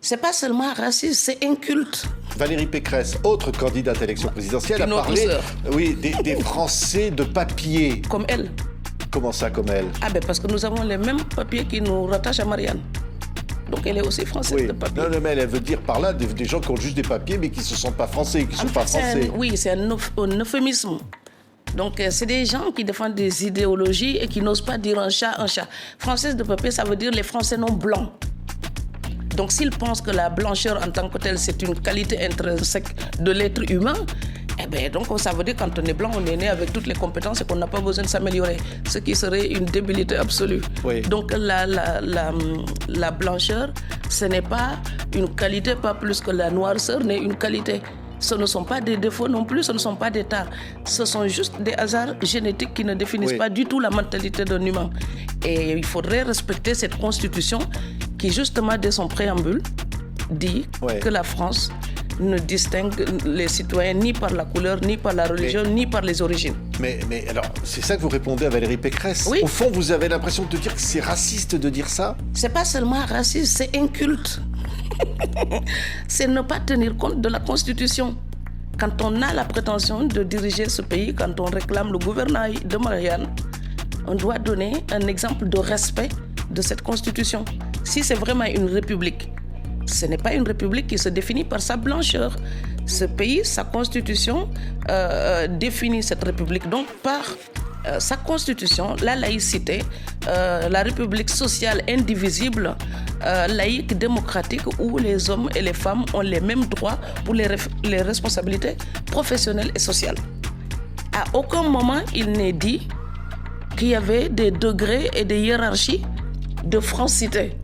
C'est pas seulement raciste, c'est inculte. Valérie Pécresse, autre candidate à l'élection présidentielle, a parlé des Français de papier. Comme elle. Comment ça, comme elle? Ah ben parce que nous avons les mêmes papiers qui nous rattachent à Marianne. Donc elle est aussi française de papier. Non, mais elle veut dire par là des gens qui ont juste des papiers mais qui ne se sentent pas français, qui ne sont pas français. C'est un euphémisme. Donc c'est des gens qui défendent des idéologies et qui n'osent pas dire un chat, un chat. Française de papier, ça veut dire les Français non blancs. Donc s'ils pensent que la blancheur en tant que telle, c'est une qualité intrinsèque de l'être humain, eh bien, donc ça veut dire que quand on est blanc, on est né avec toutes les compétences et qu'on n'a pas besoin de s'améliorer, ce qui serait une débilité absolue. Oui. Donc la blancheur, ce n'est pas une qualité, pas plus que la noirceur n'est une qualité. Ce ne sont pas des défauts non plus, ce ne sont pas des tares. Ce sont juste des hasards génétiques qui ne définissent pas du tout la mentalité d'un humain. Et il faudrait respecter cette constitution qui, justement, dès son préambule, dit que la France ne distingue les citoyens ni par la couleur, ni par la religion, ni par les origines. Mais alors, c'est ça que vous répondez à Valérie Pécresse. Oui. Au fond, vous avez l'impression de dire que c'est raciste de dire ça? C'est pas seulement raciste, c'est inculte. C'est ne pas tenir compte de la Constitution. Quand on a la prétention de diriger ce pays, quand on réclame le gouvernail de Marianne, on doit donner un exemple de respect de cette Constitution. Si c'est vraiment une république, ce n'est pas une république qui se définit par sa blancheur. Ce pays, sa constitution, définit cette république donc par sa constitution, la laïcité, la république sociale indivisible, laïque, démocratique, où les hommes et les femmes ont les mêmes droits pour les responsabilités professionnelles et sociales. À aucun moment, il n'est dit qu'il y avait des degrés et des hiérarchies de francité.